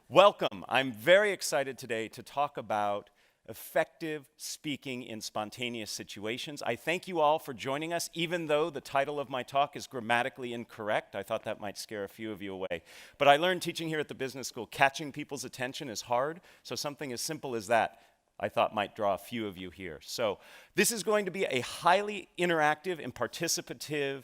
Welcome. I'm very excited today to talk about effective speaking in spontaneous situations. I thank you all for joining us, even though the title of my talk is grammatically incorrect. I thought that might scare a few of you away. But I learned teaching here at the business school, catching people's attention is hard, so something as simple as that I thought might draw a few of you here. So this is going to be a highly interactive and participative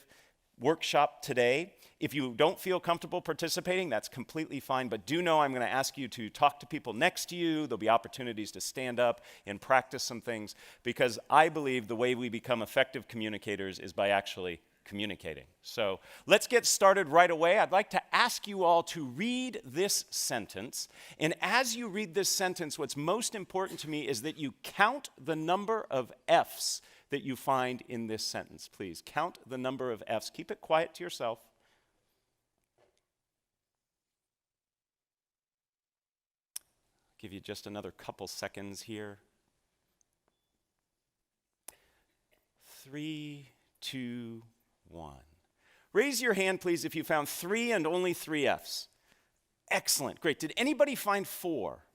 workshop today. If you don't feel comfortable participating, that's completely fine, but do know I'm going to ask you to talk to people next to you. There'll be opportunities to stand up and practice some things, because I believe the way we become effective communicators is by actually communicating. So let's get started right away. I'd like to ask you all to read this sentence, and as you read this sentence, what's most important to me is that you count the number of F's that you find in this sentence. Please count the number of F's. Keep it quiet to yourself. Give you just another couple seconds here. 3, 2, 1. Raise your hand, please, if you found 3 and only 3 F's. Excellent, great. Did anybody find 4?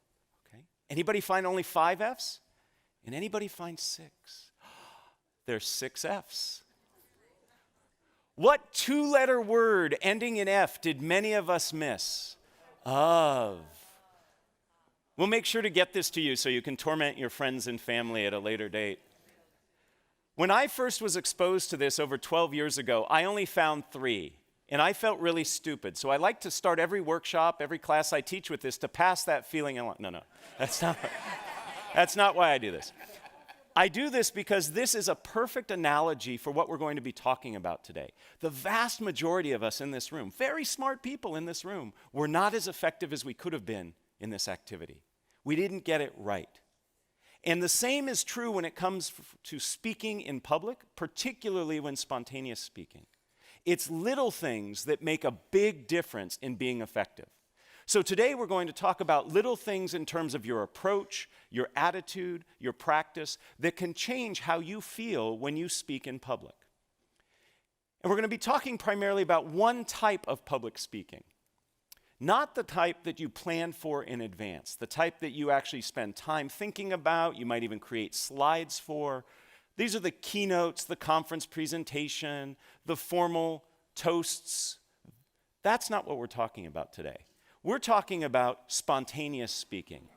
Okay. Anybody find only 5 F's? And anybody find 6? There's 6 F's. What 2-letter word ending in F did many of us miss? Of. We'll make sure to get this to you so you can torment your friends and family at a later date. When I first was exposed to this over 12 years ago, I only found 3, and I felt really stupid. So I like to start every workshop, every class I teach with this to pass that feeling. No, that's not why I do this. I do this because this is a perfect analogy for what we're going to be talking about today. The vast majority of us in this room, very smart people in this room, were not as effective as we could have been in this activity. We didn't get it right. And the same is true when it comes to speaking in public, particularly when spontaneous speaking. It's little things that make a big difference in being effective. So today we're going to talk about little things in terms of your approach, your attitude, your practice that can change how you feel when you speak in public. And we're going to be talking primarily about one type of public speaking. Not the type that you plan for in advance, the type that you actually spend time thinking about, you might even create slides for. These are the keynotes, the conference presentation, the formal toasts. That's not what we're talking about today. We're talking about spontaneous speaking.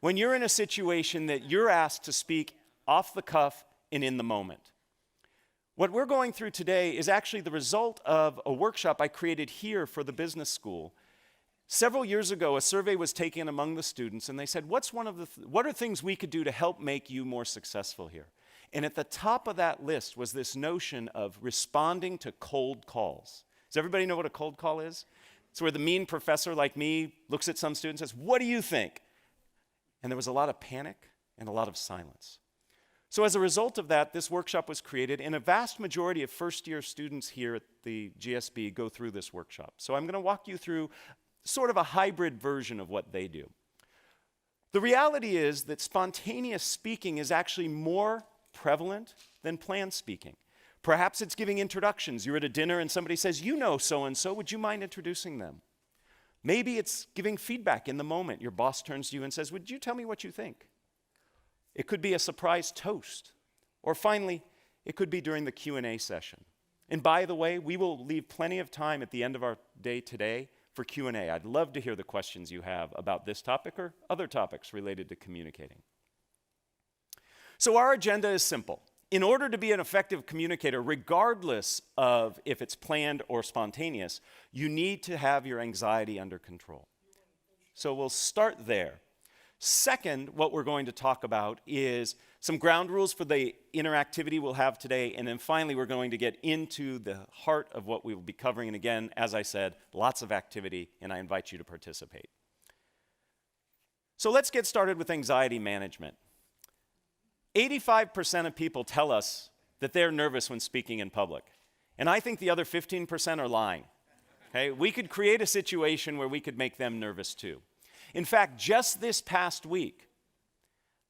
When you're in a situation that you're asked to speak off the cuff and in the moment. What we're going through today is actually the result of a workshop I created here for the business school. Several years ago, a survey was taken among the students, and they said, what are things we could do to help make you more successful here? And at the top of that list was this notion of responding to cold calls. Does everybody know what a cold call is? It's where the mean professor like me looks at some students and says, "What do you think?" And there was a lot of panic and a lot of silence. So as a result of that, this workshop was created, and a vast majority of first-year students here at the GSB go through this workshop. So I'm going to walk you through sort of a hybrid version of what they do. The reality is that spontaneous speaking is actually more prevalent than planned speaking. Perhaps it's giving introductions. You're at a dinner and somebody says, "You know so-and-so, would you mind introducing them?" Maybe it's giving feedback in the moment. Your boss turns to you and says, "Would you tell me what you think?" It could be a surprise toast. Or finally, it could be during the Q&A session. And by the way, we will leave plenty of time at the end of our day today for Q&A. I'd love to hear the questions you have about this topic or other topics related to communicating. So our agenda is simple. In order to be an effective communicator, regardless of if it's planned or spontaneous, you need to have your anxiety under control. So we'll start there. Second, what we're going to talk about is some ground rules for the interactivity we'll have today, and then finally we're going to get into the heart of what we will be covering. And again, as I said, lots of activity, and I invite you to participate. So let's get started with anxiety management. 85% of people tell us that they're nervous when speaking in public, and I think the other 15% are lying. Okay? We could create a situation where we could make them nervous too. In fact, just this past week,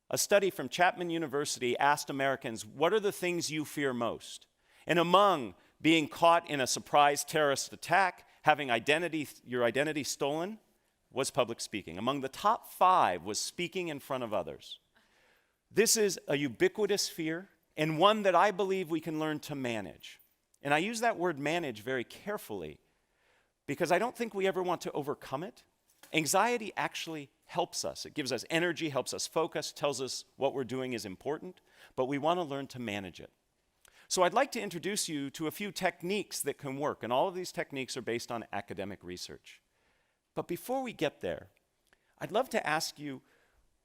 a study from Chapman University asked Americans, what are the things you fear most? And among being caught in a surprise terrorist attack, having your identity stolen, was public speaking. Among the top 5 was speaking in front of others. This is a ubiquitous fear and one that I believe we can learn to manage. And I use that word manage very carefully because I don't think we ever want to overcome it. Anxiety actually helps us. It gives us energy, helps us focus, tells us what we're doing is important, but we want to learn to manage it. So I'd like to introduce you to a few techniques that can work, and all of these techniques are based on academic research. But before we get there, I'd love to ask you,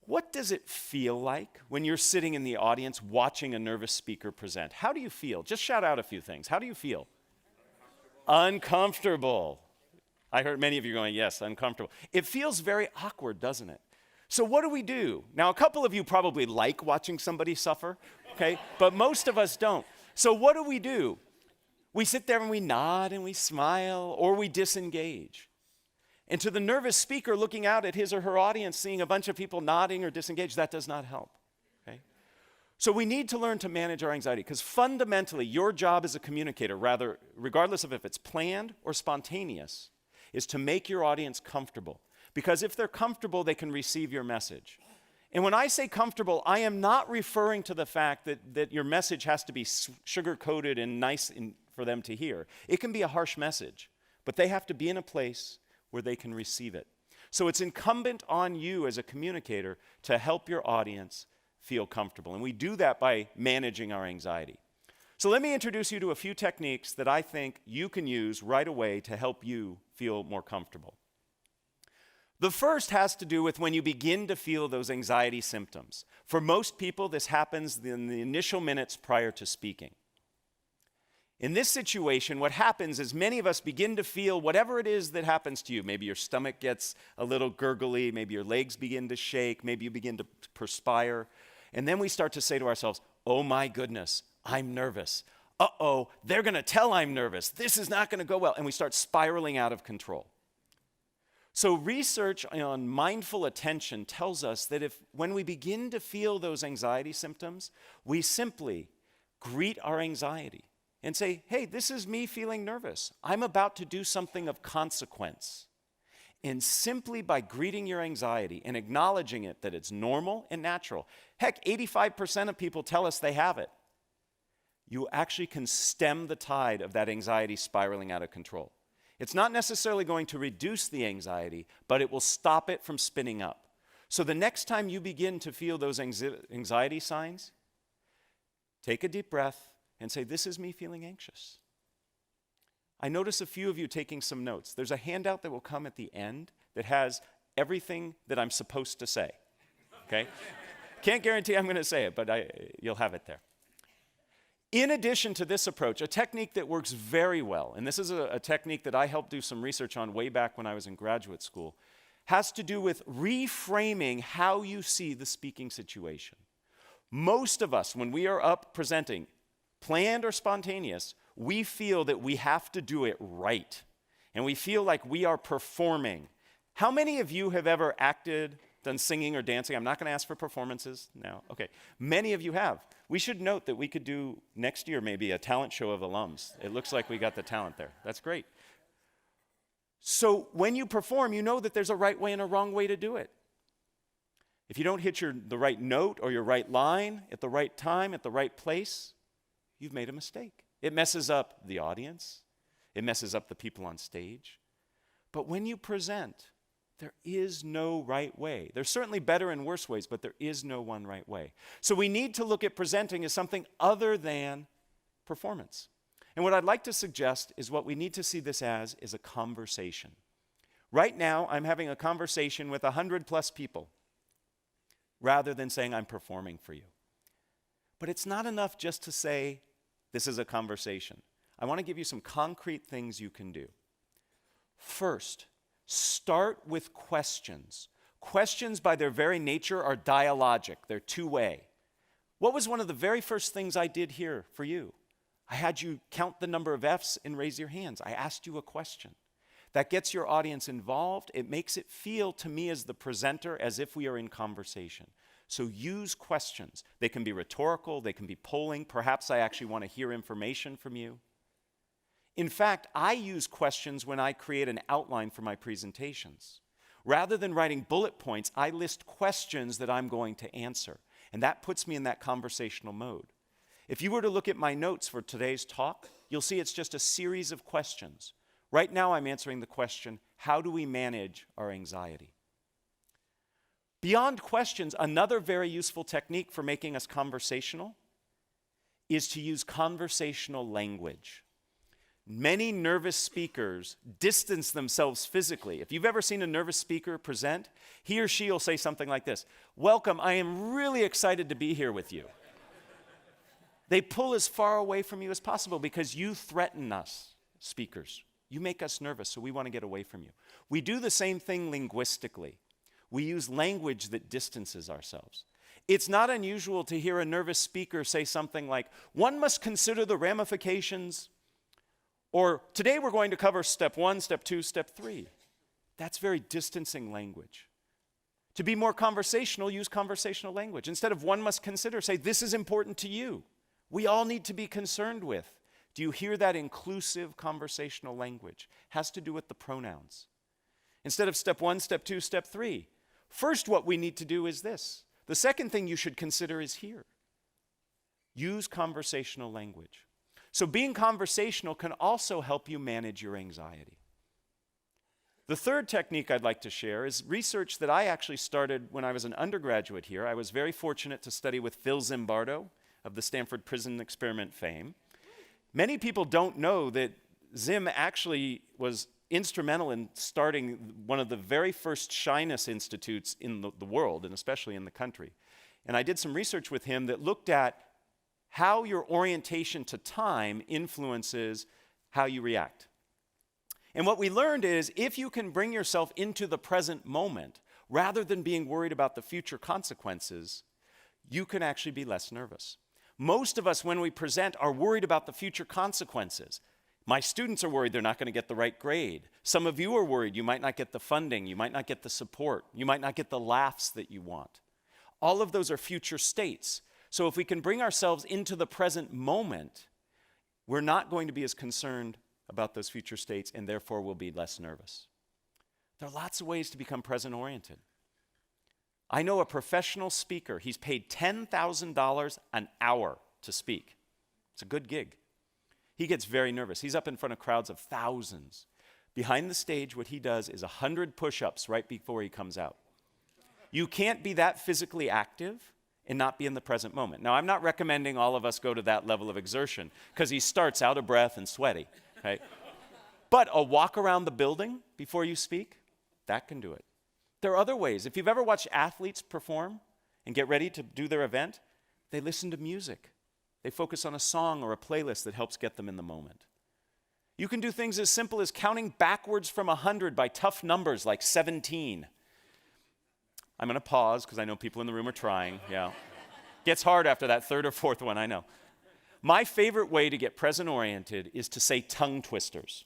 what does it feel like when you're sitting in the audience watching a nervous speaker present? How do you feel? Just shout out a few things. How do you feel? Uncomfortable. I heard many of you going, yes, uncomfortable. It feels very awkward, doesn't it? So what do we do? Now, a couple of you probably like watching somebody suffer, okay? But most of us don't. So what do? We sit there and we nod and we smile, or we disengage. And to the nervous speaker looking out at his or her audience, seeing a bunch of people nodding or disengaged, that does not help, okay? So we need to learn to manage our anxiety, because fundamentally, your job as a communicator, regardless of if it's planned or spontaneous, is to make your audience comfortable. Because if they're comfortable, they can receive your message. And when I say comfortable, I am not referring to the fact that your message has to be sugar-coated and nice for them to hear. It can be a harsh message, but they have to be in a place where they can receive it. So it's incumbent on you as a communicator to help your audience feel comfortable. And we do that by managing our anxiety. So let me introduce you to a few techniques that I think you can use right away to help you feel more comfortable. The first has to do with when you begin to feel those anxiety symptoms. For most people, this happens in the initial minutes prior to speaking. In this situation, what happens is many of us begin to feel whatever it is that happens to you. Maybe your stomach gets a little gurgly, maybe your legs begin to shake, maybe you begin to perspire. And then we start to say to ourselves, oh my goodness, I'm nervous. Uh-oh, they're going to tell I'm nervous. This is not going to go well. And we start spiraling out of control. So research on mindful attention tells us that when we begin to feel those anxiety symptoms, we simply greet our anxiety and say, hey, this is me feeling nervous. I'm about to do something of consequence. And simply by greeting your anxiety and acknowledging it, that it's normal and natural. Heck, 85% of people tell us they have it. You actually can stem the tide of that anxiety spiraling out of control. It's not necessarily going to reduce the anxiety, but it will stop it from spinning up. So the next time you begin to feel those anxiety signs, take a deep breath and say, this is me feeling anxious. I notice a few of you taking some notes. There's a handout that will come at the end that has everything that I'm supposed to say, okay? Can't guarantee I'm going to say it, but you'll have it there. In addition to this approach, a technique that works very well, and this is a technique that I helped do some research on way back when I was in graduate school, has to do with reframing how you see the speaking situation. Most of us, when we are up presenting, planned or spontaneous, we feel that we have to do it right. And we feel like we are performing. How many of you have ever acted, done singing or dancing? I'm not going to ask for performances now. Okay. Many of you have. We should note that we could do next year maybe a talent show of alums. It looks like we got the talent there. That's great. So when you perform, you know that there's a right way and a wrong way to do it. If you don't hit the right note or your right line at the right time, at the right place, you've made a mistake. It messes up the audience. It messes up the people on stage. But when you present, there is no right way. There's certainly better and worse ways, but there is no one right way. So we need to look at presenting as something other than performance. And what I'd like to suggest is what we need to see this as is a conversation. Right now, I'm having a conversation with 100+ people rather than saying I'm performing for you. But it's not enough just to say this is a conversation. I want to give you some concrete things you can do. First, start with questions. Questions by their very nature are dialogic. They're two-way. What was one of the very first things I did here for you? I had you count the number of F's and raise your hands. I asked you a question. That gets your audience involved. It makes it feel to me as the presenter as if we are in conversation. So use questions. They can be rhetorical. They can be polling. Perhaps I actually want to hear information from you. In fact, I use questions when I create an outline for my presentations. Rather than writing bullet points, I list questions that I'm going to answer. And that puts me in that conversational mode. If you were to look at my notes for today's talk, you'll see it's just a series of questions. Right now I'm answering the question, how do we manage our anxiety? Beyond questions, another very useful technique for making us conversational is to use conversational language. Many nervous speakers distance themselves physically. If you've ever seen a nervous speaker present, he or she will say something like this: "Welcome, I am really excited to be here with you." They pull as far away from you as possible because you threaten us, speakers. You make us nervous, so we want to get away from you. We do the same thing linguistically. We use language that distances ourselves. It's not unusual to hear a nervous speaker say something like, "One must consider the ramifications," or "Today we're going to cover step 1, step 2, step 3. That's very distancing language. To be more conversational, use conversational language. Instead of "one must consider," say, "This is important to you. We all need to be concerned with." Do you hear that inclusive conversational language? Has to do with the pronouns. Instead of step 1, step 2, step 3. First, what we need to do is this. The second thing you should consider is here. Use conversational language. So being conversational can also help you manage your anxiety. The third technique I'd like to share is research that I actually started when I was an undergraduate here. I was very fortunate to study with Phil Zimbardo of the Stanford Prison Experiment fame. Many people don't know that Zim actually was instrumental in starting one of the very first shyness institutes in the world, and especially in the country. And I did some research with him that looked at how your orientation to time influences how you react. And what we learned is if you can bring yourself into the present moment, rather than being worried about the future consequences, you can actually be less nervous. Most of us, when we present, are worried about the future consequences. My students are worried they're not going to get the right grade. Some of you are worried you might not get the funding, you might not get the support, you might not get the laughs that you want. All of those are future states. So if we can bring ourselves into the present moment, we're not going to be as concerned about those future states, and therefore we'll be less nervous. There are lots of ways to become present-oriented. I know a professional speaker. He's paid $10,000 an hour to speak. It's a good gig. He gets very nervous. He's up in front of crowds of thousands. Behind the stage, what he does is 100 push-ups right before he comes out. You can't be that physically active and not be in the present moment. Now, I'm not recommending all of us go to that level of exertion because he starts out of breath and sweaty, right? But a walk around the building before you speak, that can do it. There are other ways. If you've ever watched athletes perform and get ready to do their event, they listen to music. They focus on a song or a playlist that helps get them in the moment. You can do things as simple as counting backwards from 100 by tough numbers like 17. I'm going to pause because I know people in the room are trying. Yeah. Gets hard after that third or fourth one, I know. My favorite way to get present-oriented is to say tongue twisters.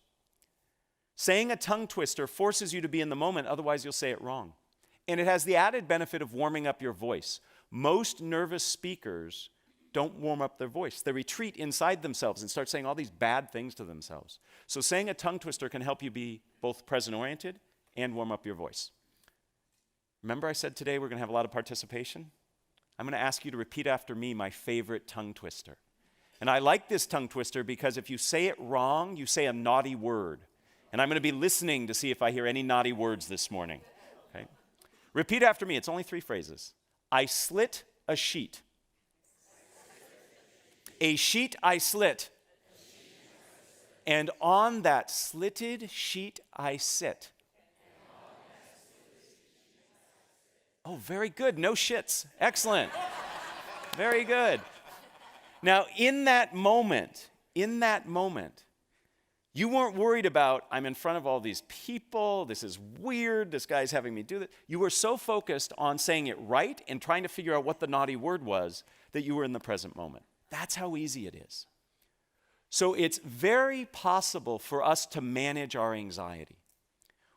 Saying a tongue twister forces you to be in the moment, otherwise you'll say it wrong. And it has the added benefit of warming up your voice. Most nervous speakers don't warm up their voice. They retreat inside themselves and start saying all these bad things to themselves. So saying a tongue twister can help you be both present-oriented and warm up your voice. Remember I said today we're going to have a lot of participation? I'm going to ask you to repeat after me my favorite tongue twister. And I like this tongue twister because if you say it wrong, you say a naughty word. And I'm going to be listening to see if I hear any naughty words this morning. Okay? Repeat after me. It's only 3 phrases. I slit a sheet. A sheet I slit. And on that slitted sheet I sit. Oh, very good. No shits. Excellent. Very good. Now, in that moment, you weren't worried about, I'm in front of all these people, this is weird, this guy's having me do this. You were so focused on saying it right and trying to figure out what the naughty word was that you were in the present moment. That's how easy it is. So it's very possible for us to manage our anxiety.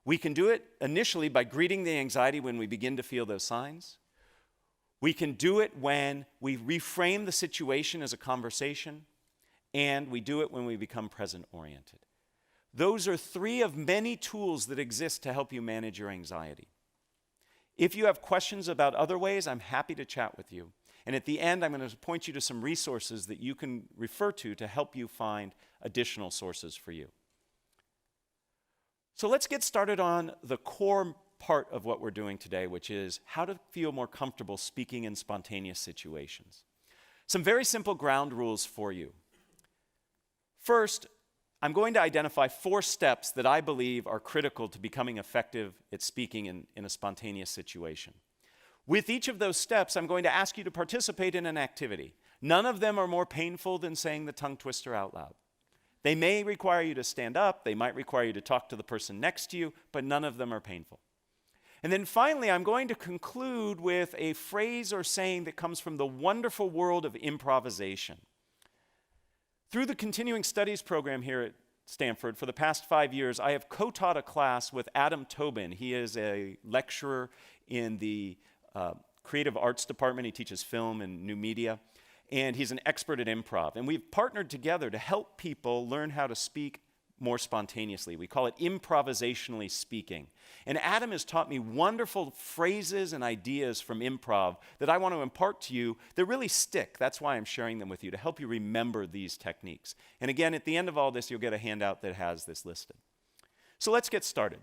We can do it initially by greeting the anxiety when we begin to feel those signs. We can do it when we reframe the situation as a conversation. and we do it when we become present-oriented. Those are 3 of many tools that exist to help you manage your anxiety. If you have questions about other ways, I'm happy to chat with you. And at the end, I'm going to point you to some resources that you can refer to help you find additional sources for you. So let's get started on the core part of what we're doing today, which is how to feel more comfortable speaking in spontaneous situations. Some very simple ground rules for you. First, I'm going to identify 4 steps that I believe are critical to becoming effective at speaking in a spontaneous situation. With each of those steps, I'm going to ask you to participate in an activity. None of them are more painful than saying the tongue twister out loud. They may require you to stand up, they might require you to talk to the person next to you, but none of them are painful. And then finally, I'm going to conclude with a phrase or saying that comes from the wonderful world of improvisation. Through the continuing studies program here at Stanford, for the past 5 years, I have co-taught a class with Adam Tobin. He is a lecturer in the creative arts department. He teaches film and new media, and he's an expert at improv. And we've partnered together to help people learn how to speak more spontaneously. We call it improvisationally speaking. And Adam has taught me wonderful phrases and ideas from improv that I want to impart to you that really stick. That's why I'm sharing them with you, to help you remember these techniques. And again, at the end of all this, you'll get a handout that has this listed. So let's get started.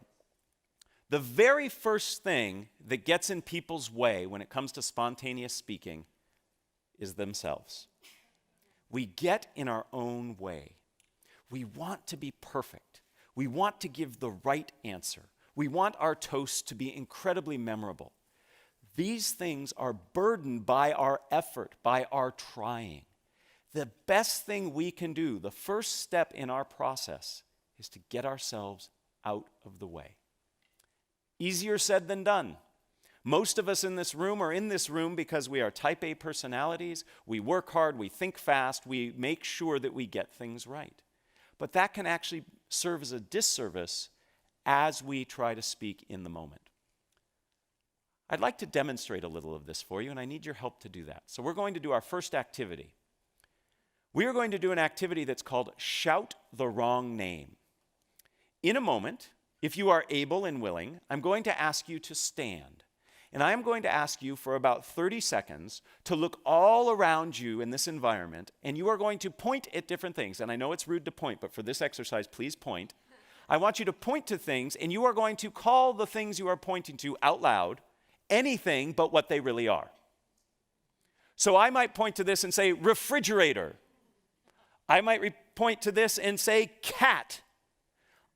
The very first thing that gets in people's way when it comes to spontaneous speaking is themselves. We get in our own way. We want to be perfect. We want to give the right answer. We want our toasts to be incredibly memorable. These things are burdened by our effort, by our trying. The best thing we can do, the first step in our process, is to get ourselves out of the way. Easier said than done. Most of us in this room are in this room because we are type A personalities. We work hard, we think fast, we make sure that we get things right. But that can actually serve as a disservice as we try to speak in the moment. I'd like to demonstrate a little of this for you, and I need your help to do that. So we're going to do our first activity. We are going to do an activity that's called Shout the Wrong Name. In a moment, if you are able and willing, I'm going to ask you to stand. And I am going to ask you for about 30 seconds to look all around you in this environment, and you are going to point at different things. And I know it's rude to point, but for this exercise, please point. I want you to point to things, and you are going to call the things you are pointing to out loud anything but what they really are. So I might point to this and say refrigerator. I might point to this and say cat.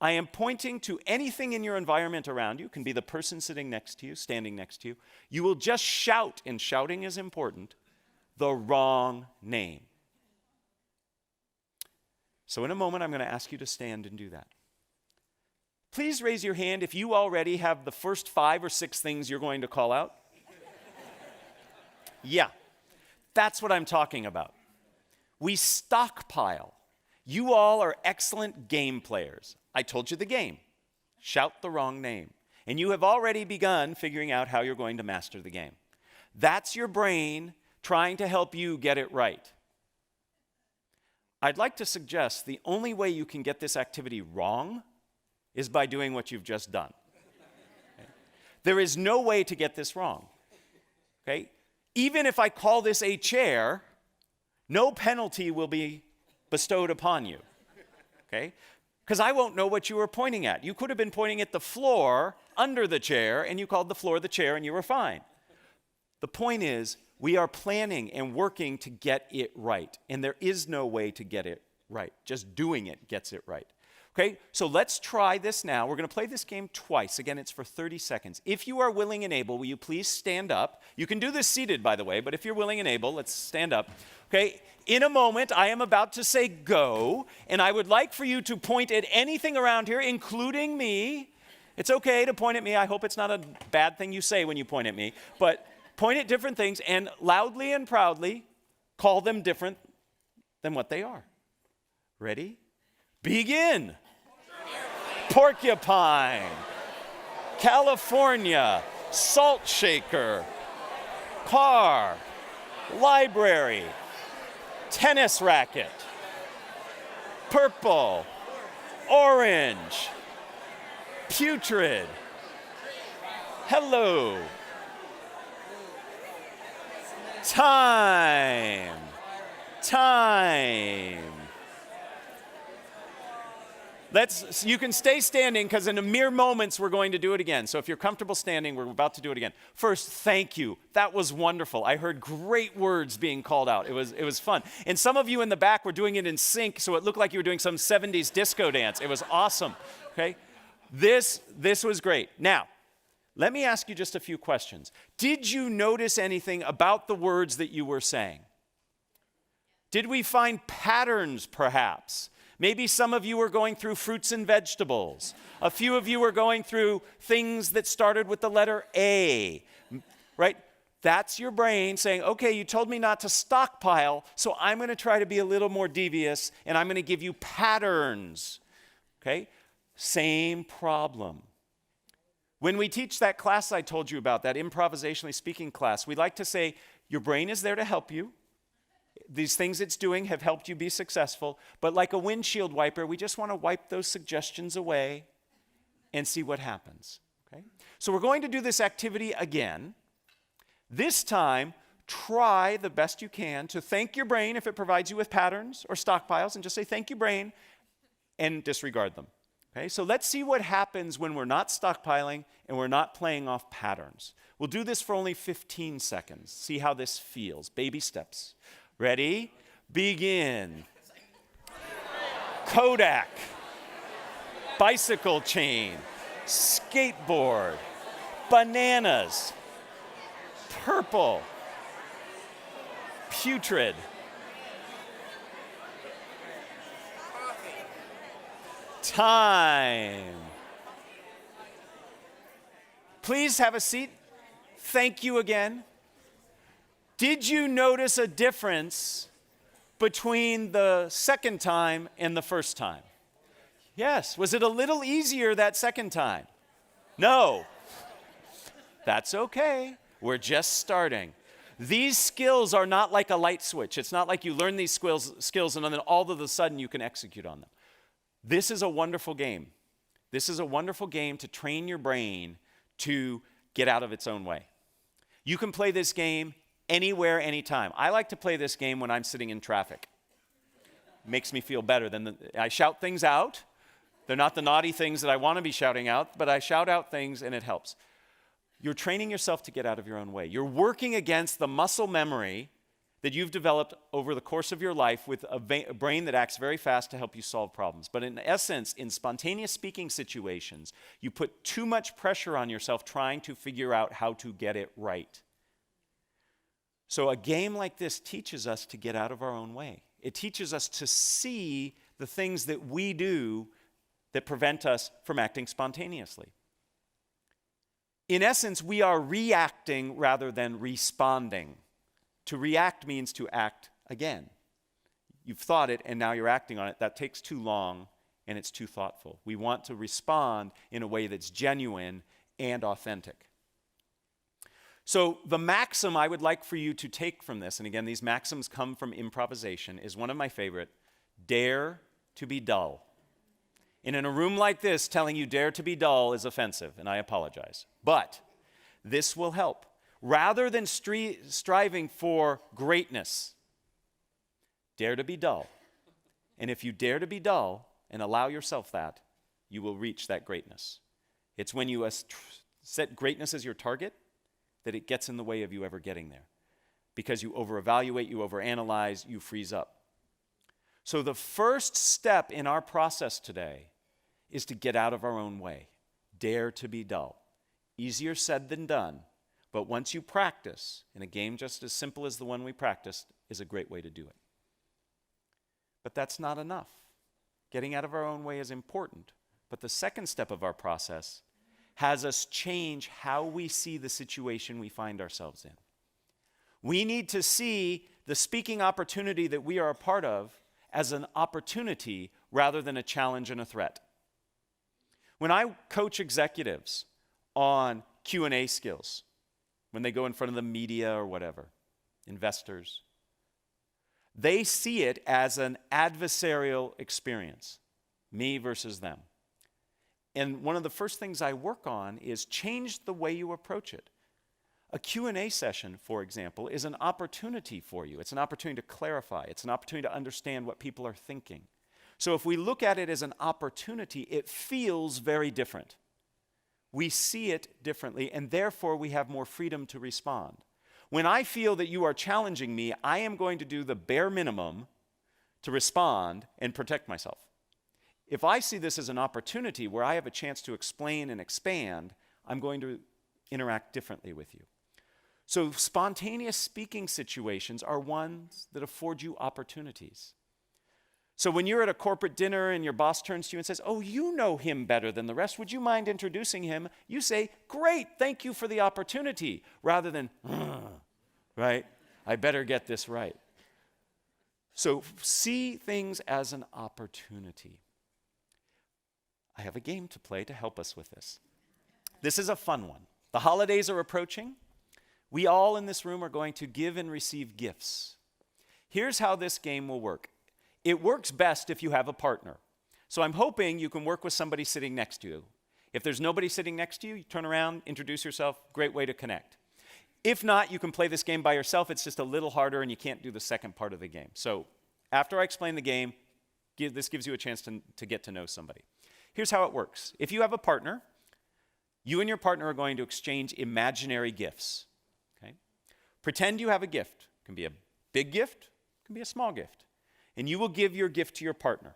I am pointing to anything in your environment around you. It can be the person sitting next to you, standing next to you. You will just shout, and shouting is important, the wrong name. So in a moment, I'm going to ask you to stand and do that. Please raise your hand if you already have the first 5 or 6 things you're going to call out. Yeah, that's what I'm talking about. We stockpile. You all are excellent game players. I told you the game. Shout the wrong name. And you have already begun figuring out how you're going to master the game. That's your brain trying to help you get it right. I'd like to suggest the only way you can get this activity wrong is by doing what you've just done. Okay? There is no way to get this wrong. Okay? Even if I call this a chair, no penalty will be bestowed upon you. Okay? Because I won't know what you were pointing at. You could have been pointing at the floor under the chair, and you called the floor the chair, and you were fine. The point is, we are planning and working to get it right, and there is no way to get it right. Just doing it gets it right. Okay, so let's try this now. We're going to play this game twice. Again, it's for 30 seconds. If you are willing and able, will you please stand up? You can do this seated, by the way, but if you're willing and able, let's stand up. Okay, in a moment, I am about to say go, and I would like for you to point at anything around here, including me. It's okay to point at me. I hope it's not a bad thing you say when you point at me, but point at different things and loudly and proudly call them different than what they are. Ready? Begin. Porcupine, California, salt shaker, car, library, tennis racket, purple, orange, putrid. Hello. Time. You can stay standing because in a mere moments we're going to do it again. So if you're comfortable standing, we're about to do it again. First, thank you. That was wonderful. I heard great words being called out. It was fun. And some of you in the back were doing it in sync, so it looked like you were doing some 70s disco dance. It was awesome. Okay? This was great. Now, let me ask you just a few questions. Did you notice anything about the words that you were saying? Did we find patterns, perhaps? Maybe some of you were going through fruits and vegetables. A few of you were going through things that started with the letter A, right? That's your brain saying, okay, you told me not to stockpile, so I'm going to try to be a little more devious, and I'm going to give you patterns, okay? Same problem. When we teach that class I told you about, that improvisationally speaking class, we like to say, your brain is there to help you. These things it's doing have helped you be successful, but like a windshield wiper, we just want to wipe those suggestions away and see what happens, okay? So we're going to do this activity again. This time, try the best you can to thank your brain if it provides you with patterns or stockpiles, and just say, thank you, brain, and disregard them, okay? So let's see what happens when we're not stockpiling and we're not playing off patterns. We'll do this for only 15 seconds. See how this feels. Baby steps. Ready? Begin. Kodak. Bicycle chain. Skateboard. Bananas. Purple. Putrid. Time. Please have a seat. Thank you again. Did you notice a difference between the second time and the first time? Yes. Was it a little easier that second time? No. That's okay. We're just starting. These skills are not like a light switch. It's not like you learn these skills and then all of a sudden you can execute on them. This is a wonderful game. This is a wonderful game to train your brain to get out of its own way. You can play this game anywhere, anytime. I like to play this game when I'm sitting in traffic. Makes me feel better. I shout things out. They're not the naughty things that I want to be shouting out, but I shout out things and it helps. You're training yourself to get out of your own way. You're working against the muscle memory that you've developed over the course of your life with a brain that acts very fast to help you solve problems. But in essence, in spontaneous speaking situations, you put too much pressure on yourself trying to figure out how to get it right. So a game like this teaches us to get out of our own way. It teaches us to see the things that we do that prevent us from acting spontaneously. In essence, we are reacting rather than responding. To react means to act again. You've thought it and now you're acting on it. That takes too long and it's too thoughtful. We want to respond in a way that's genuine and authentic. So the maxim I would like for you to take from this, and again, these maxims come from improvisation, is one of my favorite: dare to be dull. And in a room like this, telling you dare to be dull is offensive, and I apologize. But this will help. Rather than striving for greatness, dare to be dull. And if you dare to be dull and allow yourself that, you will reach that greatness. It's when you set greatness as your target that it gets in the way of you ever getting there. Because you over-evaluate, you overanalyze, you freeze up. So the first step in our process today is to get out of our own way. Dare to be dull. Easier said than done, but once you practice, and a game just as simple as the one we practiced is a great way to do it. But that's not enough. Getting out of our own way is important, but the second step of our process has us change how we see the situation we find ourselves in. We need to see the speaking opportunity that we are a part of as an opportunity rather than a challenge and a threat. When I coach executives on Q&A skills, when they go in front of the media or whatever, investors, They see it as an adversarial experience, me versus them. And one of the first things I work on is change the way you approach it. A Q&A session, for example, is an opportunity for you. It's an opportunity to clarify. It's an opportunity to understand what people are thinking. So if we look at it as an opportunity, it feels very different. We see it differently, and therefore we have more freedom to respond. When I feel that you are challenging me, I am going to do the bare minimum to respond and protect myself. If I see this as an opportunity where I have a chance to explain and expand, I'm going to interact differently with you. So spontaneous speaking situations are ones that afford you opportunities. So when you're at a corporate dinner and your boss turns to you and says, "Oh, you know him better than the rest. Would you mind introducing him?" You say, "Great, thank you for the opportunity," rather than, right? I better get this right. So see things as an opportunity. I have a game to play to help us with this. This is a fun one. The holidays are approaching. We all in this room are going to give and receive gifts. Here's how this game will work. It works best if you have a partner. So I'm hoping you can work with somebody sitting next to you. If there's nobody sitting next to you, you turn around, introduce yourself, great way to connect. If not, you can play this game by yourself. It's just a little harder and you can't do the second part of the game. So after I explain the game, this gives you a chance to get to know somebody. Here's how it works. If you have a partner, you and your partner are going to exchange imaginary gifts. Okay? Pretend you have a gift. It can be a big gift, it can be a small gift. And you will give your gift to your partner.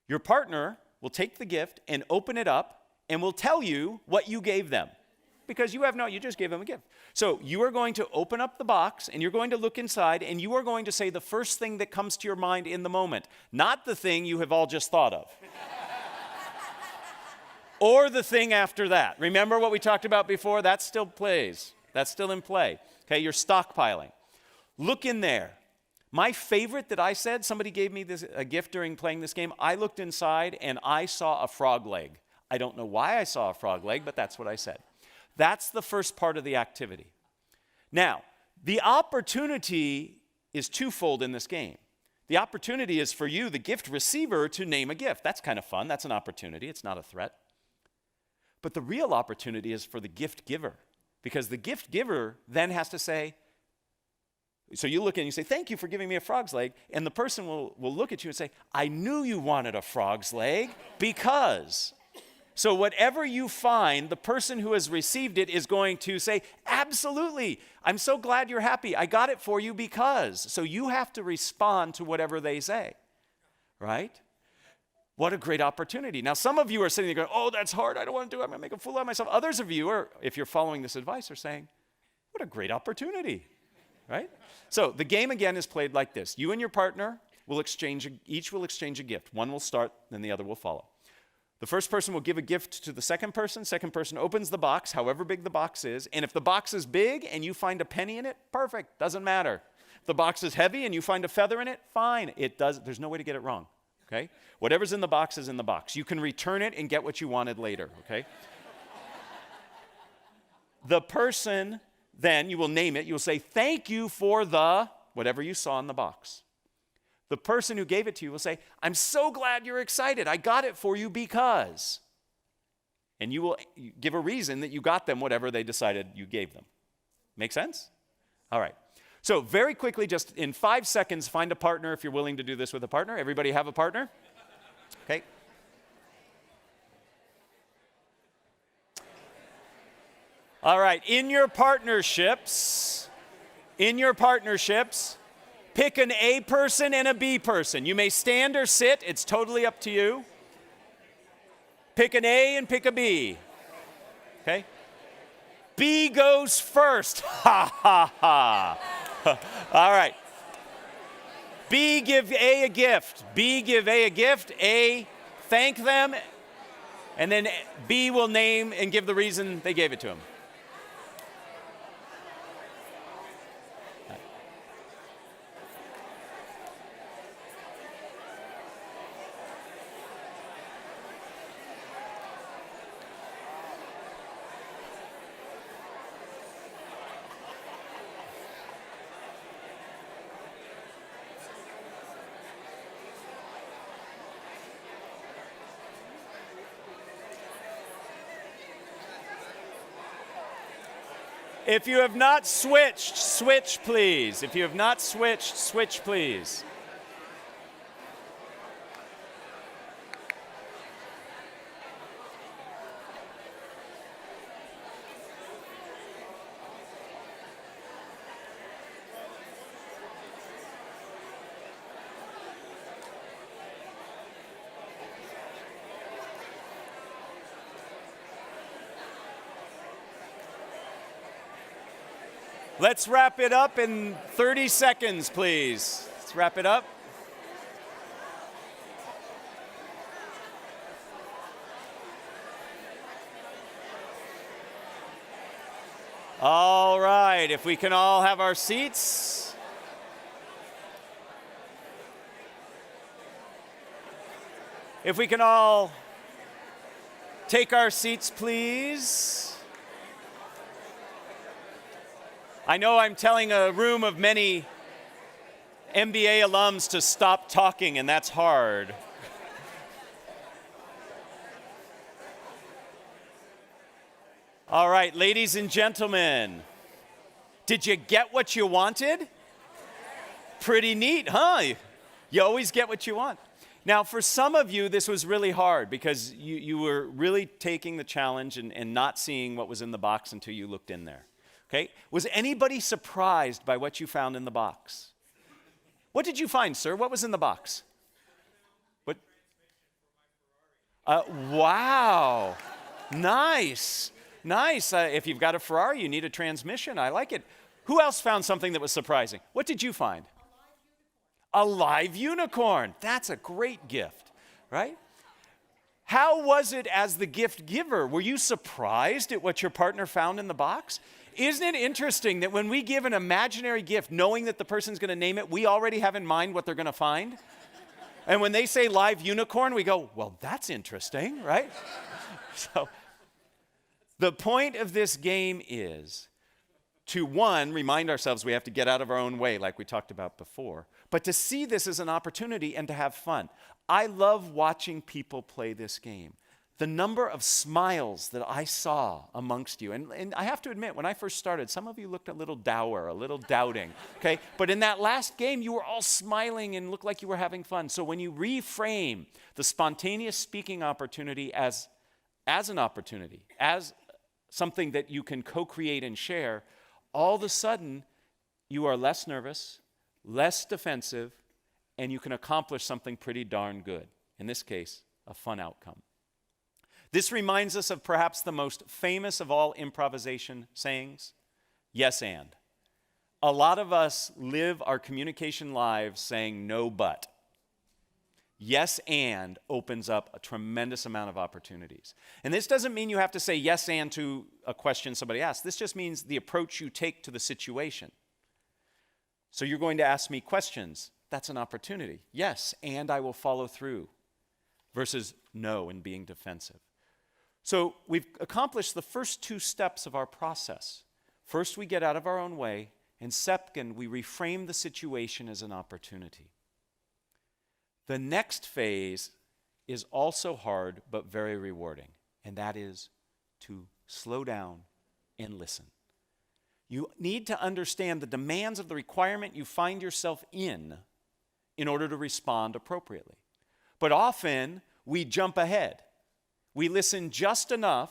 Your partner will take the gift and open it up and will tell you what you gave them. Because you just gave them a gift. So you are going to open up the box and you're going to look inside and you are going to say the first thing that comes to your mind in the moment, not the thing you have all just thought of. Or the thing after that. Remember what we talked about before? That still plays. That's still in play. Okay, you're stockpiling. Look in there. My favorite that I said, somebody gave me a gift during playing this game. I looked inside and I saw a frog leg. I don't know why I saw a frog leg, but that's what I said. That's the first part of the activity. Now, the opportunity is twofold in this game. The opportunity is for you, the gift receiver, to name a gift. That's kind of fun. That's an opportunity. It's not a threat. But the real opportunity is for the gift giver, because the gift giver then has to say, so you look and you say, "Thank you for giving me a frog's leg," and the person will look at you and say, "I knew you wanted a frog's leg because..." So whatever you find, the person who has received it is going to say, "Absolutely, I'm so glad you're happy. I got it for you because..." So you have to respond to whatever they say, right? What a great opportunity. Now, some of you are sitting there going, "Oh, that's hard. I don't want to do it. I'm going to make a fool out of myself." Others of you are, if you're following this advice, are saying, "What a great opportunity," right? So the game again is played like this. You and your partner will each will exchange a gift. One will start, then the other will follow. The first person will give a gift to the second person opens the box, however big the box is, and if the box is big and you find a penny in it, perfect, doesn't matter. If the box is heavy and you find a feather in it, fine, there's no way to get it wrong, okay? Whatever's in the box is in the box. You can return it and get what you wanted later, okay? The person, then, you will name it, you will say, "Thank you for the," whatever you saw in the box. The person who gave it to you will say, "I'm so glad you're excited. I got it for you because..." And you will give a reason that you got them whatever they decided you gave them. Make sense? All right. So very quickly, just in 5 seconds, find a partner if you're willing to do this with a partner. Everybody have a partner? Okay. All right. In your partnerships, pick an A person and a B person. You may stand or sit. It's totally up to you. Pick an A and pick a B. Okay? B goes first. Ha, ha, ha. All right. B, give A a gift. B, give A a gift. A, thank them. And then B will name and give the reason they gave it to him. If you have not switched, switch please. If you have not switched, switch please. Let's wrap it up in 30 seconds, please. Let's wrap it up. All right, if we can all have our seats. If we can all take our seats, please. I know I'm telling a room of many MBA alums to stop talking, and that's hard. All right, ladies and gentlemen, did you get what you wanted? Pretty neat, huh? You always get what you want. Now, for some of you, this was really hard because you were really taking the challenge and not seeing what was in the box until you looked in there. Okay? Was anybody surprised by what you found in the box? What did you find, sir? What was in the box? What? Wow. Nice. Nice. If you've got a Ferrari, you need a transmission. I like it. Who else found something that was surprising? What did you find? A live unicorn. That's a great gift, right? How was it as the gift giver? Were you surprised at what your partner found in the box? Isn't it interesting that when we give an imaginary gift, knowing that the person's going to name it, we already have in mind what they're going to find? And when they say live unicorn, we go, well, that's interesting, right? So the point of this game is to, one, remind ourselves we have to get out of our own way, like we talked about before, but to see this as an opportunity and to have fun. I love watching people play this game. The number of smiles that I saw amongst you, and I have to admit, when I first started, some of you looked a little dour, a little doubting, okay? But in that last game, you were all smiling and looked like you were having fun. So when you reframe the spontaneous speaking opportunity as an opportunity, as something that you can co-create and share, all of a sudden, you are less nervous, less defensive, and you can accomplish something pretty darn good. In this case, a fun outcome. This reminds us of perhaps the most famous of all improvisation sayings, yes and. A lot of us live our communication lives saying no but. Yes and opens up a tremendous amount of opportunities. And this doesn't mean you have to say yes and to a question somebody asks. This just means the approach you take to the situation. So you're going to ask me questions. That's an opportunity. Yes, and I will follow through. Versus no and being defensive. So we've accomplished the first two steps of our process. First, we get out of our own way, and second, we reframe the situation as an opportunity. The next phase is also hard, but very rewarding, and that is to slow down and listen. You need to understand the demands of the requirement you find yourself in order to respond appropriately. But often, we jump ahead. We listen just enough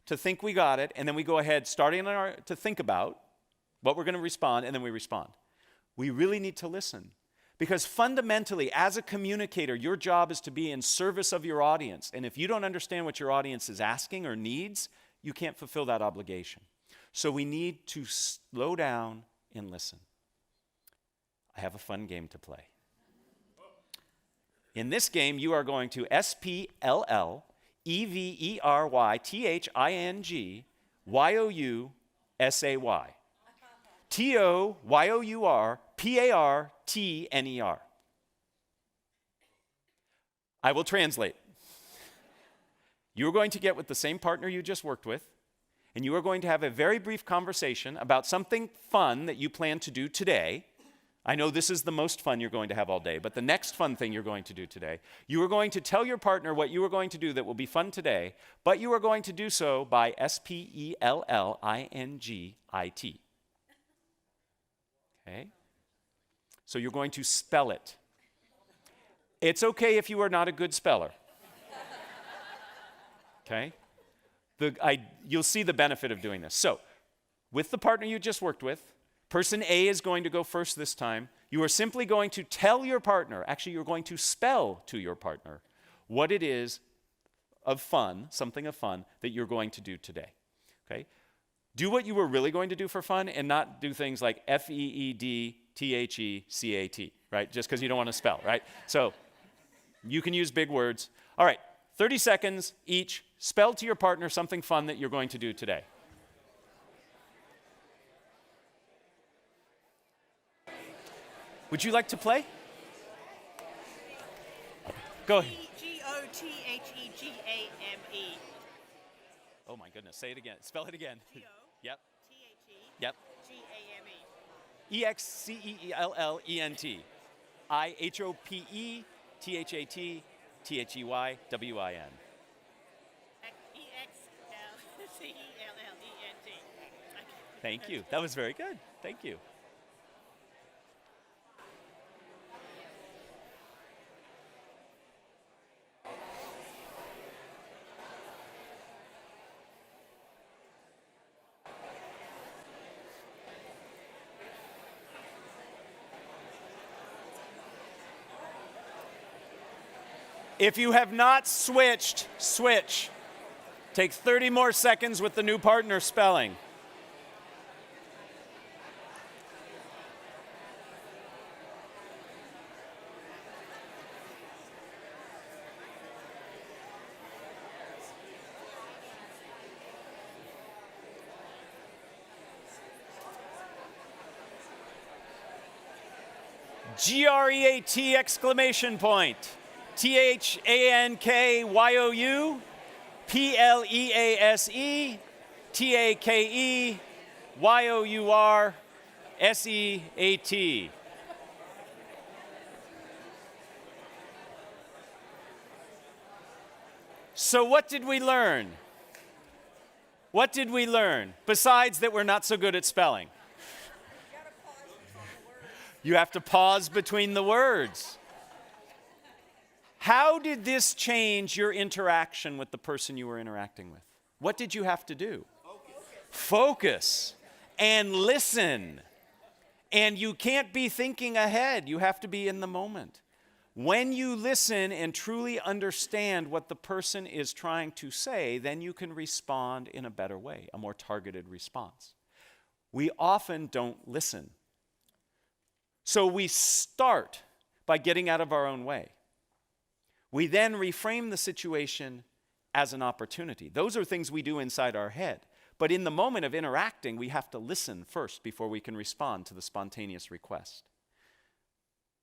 to think we got it, and then we go ahead, starting to think about what we're going to respond, and then we respond. We really need to listen. Because fundamentally, as a communicator, your job is to be in service of your audience. And if you don't understand what your audience is asking or needs, you can't fulfill that obligation. So we need to slow down and listen. I have a fun game to play. In this game, you are going to SPLLEverythingyousay. TOYOURPARTNER. I will translate. You are going to get with the same partner you just worked with, and you are going to have a very brief conversation about something fun that you plan to do today, I know this is the most fun you're going to have all day, but the next fun thing you're going to do today, you are going to tell your partner what you are going to do that will be fun today, but you are going to do so by spellingit. Okay? So you're going to spell it. It's okay if you are not a good speller. Okay? You'll see the benefit of doing this. So, with the partner you just worked with, person A is going to go first this time. You are simply going to tell your partner, actually you're going to spell to your partner what it is of fun, something of fun, that you're going to do today. Okay? Do what you were really going to do for fun and not do things like FEEDTHECAT, right? Just because you don't want to spell, right? So, you can use big words. All right, 30 seconds each. Spell to your partner something fun that you're going to do today. Would you like to play? Go ahead. Gothegame. Oh my goodness, say it again. Spell it again. Yep. T-H-E. Yep. G-A-M-E. EXCELLENT. IHOPETHAT E-X-L-C-E-L-L-E-N-T. Thank you. That was very good. Thank you. If you have not switched, switch. Take 30 more seconds with the new partner spelling. GREAT exclamation point. THANKYOU PLEASE TAKEYOURSEAT. So what did we learn? What did we learn? Besides that we're not so good at spelling. You have to pause between the words. How did this change your interaction with the person you were interacting with? What did you have to do? Focus and listen. And you can't be thinking ahead. You have to be in the moment. When you listen and truly understand what the person is trying to say, then you can respond in a better way, a more targeted response. We often don't listen. So we start by getting out of our own way. We then reframe the situation as an opportunity. Those are things we do inside our head. But in the moment of interacting, we have to listen first before we can respond to the spontaneous request.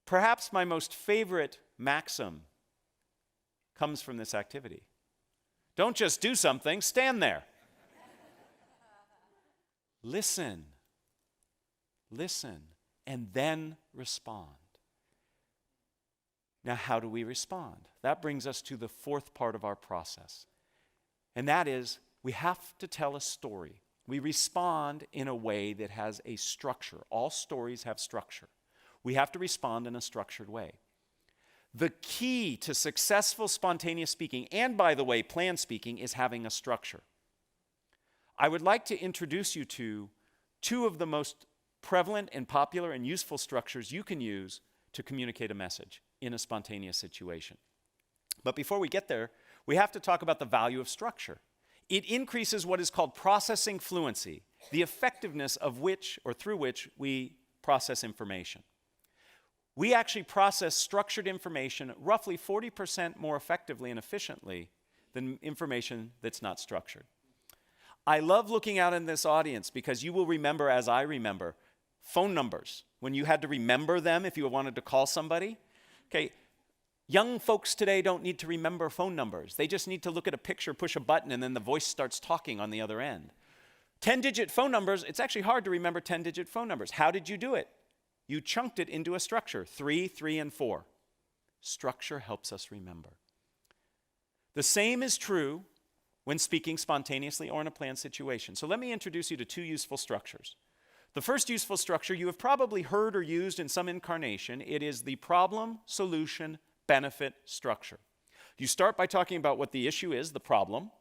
Perhaps my most favorite maxim comes from this activity. Don't just do something, stand there. Listen, and then respond. Now, how do we respond? That brings us to the fourth part of our process. And that is, we have to tell a story. We respond in a way that has a structure. All stories have structure. We have to respond in a structured way. The key to successful spontaneous speaking, and by the way, planned speaking, is having a structure. I would like to introduce you to two of the most prevalent and popular and useful structures you can use to communicate a message in a spontaneous situation. But before we get there, we have to talk about the value of structure. It increases what is called processing fluency, the effectiveness of which or through which we process information. We actually process structured information roughly 40% more effectively and efficiently than information that's not structured. I love looking out in this audience because you will remember, as I remember, phone numbers. When you had to remember them if you wanted to call somebody. Okay, young folks today don't need to remember phone numbers. They just need to look at a picture, push a button, and then the voice starts talking on the other end. 10-digit phone numbers, it's actually hard to remember 10-digit phone numbers. How did you do it? You chunked it into a structure, 3, 3, and 4. Structure helps us remember. The same is true when speaking spontaneously or in a planned situation. So let me introduce you to 2 useful structures. The first useful structure you have probably heard or used in some incarnation. It is the problem, solution, benefit structure. You start by talking about what the issue is, the problem.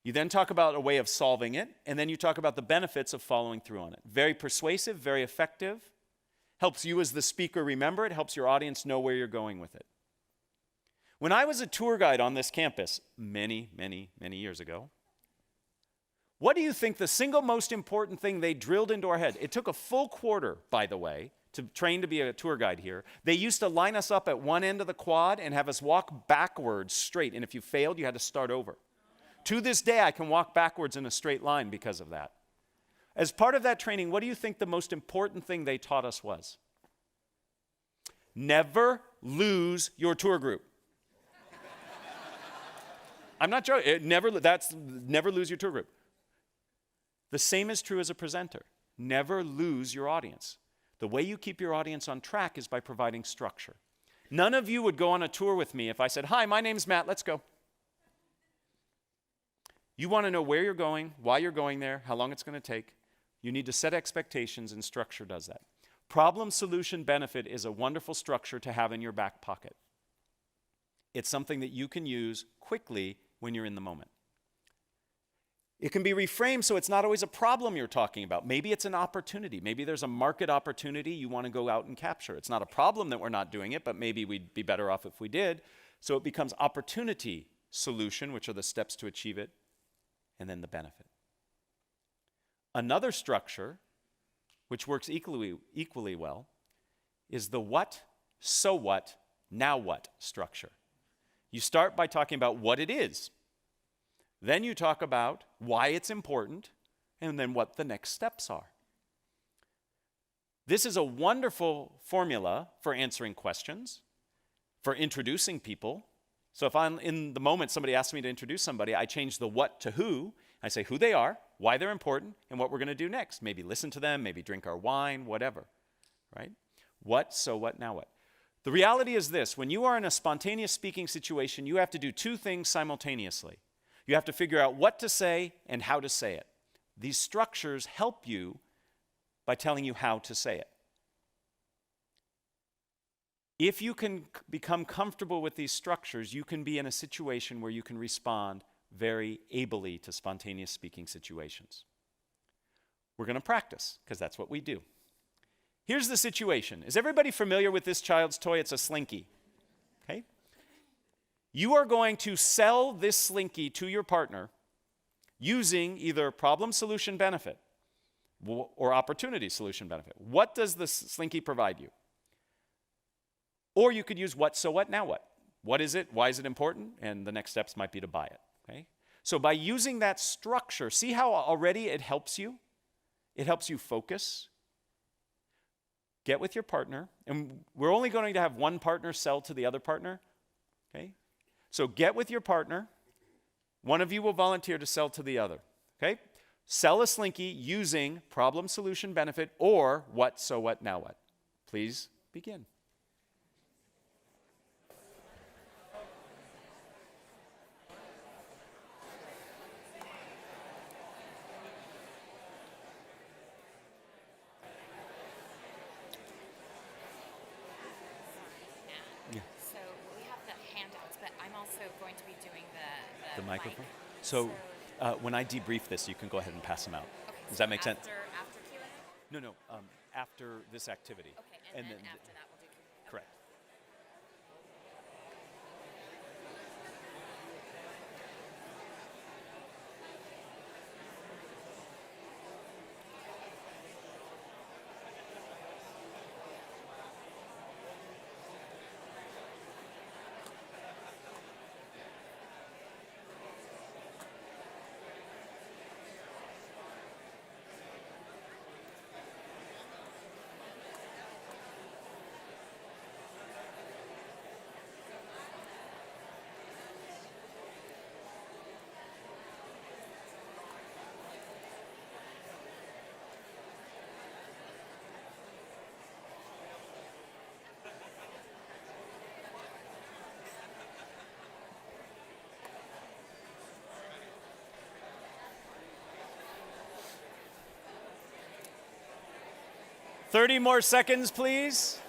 You then talk about a way of solving it, and then you talk about the benefits of following through on it. Very persuasive, very effective. Helps you as the speaker remember it, helps your audience know where you're going with it. When I was a tour guide on this campus many, many, many years ago, what do you think the single most important thing they drilled into our head? It took a full quarter, by the way, to train to be a tour guide here. They used to line us up at one end of the quad and have us walk backwards straight, and if you failed, you had to start over. To this day, I can walk backwards in a straight line because of that. As part of that training, what do you think the most important thing they taught us was? Never lose your tour group. I'm not joking. Never lose your tour group. The same is true as a presenter. Never lose your audience. The way you keep your audience on track is by providing structure. None of you would go on a tour with me if I said, "Hi, my name's Matt, let's go." You want to know where you're going, why you're going there, how long it's going to take. You need to set expectations, and structure does that. Problem, solution, benefit is a wonderful structure to have in your back pocket. It's something that you can use quickly when you're in the moment. It can be reframed so it's not always a problem you're talking about. Maybe it's an opportunity. Maybe there's a market opportunity you want to go out and capture. It's not a problem that we're not doing it, but maybe we'd be better off if we did. So it becomes opportunity, solution, which are the steps to achieve it, and then the benefit. Another structure, which works equally well, is the what, so what, now what structure. You start by talking about what it is. Then you talk about why it's important, and then what the next steps are. This is a wonderful formula for answering questions, for introducing people. So if I'm in the moment somebody asks me to introduce somebody, I change the what to who. I say who they are, why they're important, and what we're going to do next. Maybe listen to them, maybe drink our wine, whatever, right? What, so what, now what? The reality is this: when you are in a spontaneous speaking situation, you have to do 2 things simultaneously. You have to figure out what to say and how to say it. These structures help you by telling you how to say it. If you can become comfortable with these structures, you can be in a situation where you can respond very ably to spontaneous speaking situations. We're going to practice, because that's what we do. Here's the situation. Is everybody familiar with this child's toy? It's a slinky. Okay? You are going to sell this slinky to your partner using either problem, solution, benefit, or opportunity, solution, benefit. What does the slinky provide you? Or you could use what, so what, now what? What is it? Why is it important? And the next steps might be to buy it. Okay? So by using that structure, see how already it helps you? It helps you focus. Get with your partner, and we're only going to have one partner sell to the other partner. Okay? So get with your partner. One of you will volunteer to sell to the other. Okay? Sell a slinky using problem, solution, benefit, or what, so what, now what. Please begin. So we have the handouts, but I'm also going to be doing the Microphone? mic. So when I debrief this, you can go ahead and pass them out. Okay, Does so that make sense? After Q&A? No, after this activity. Okay, and then after that we'll do Q&A. Correct. 30 more seconds, please.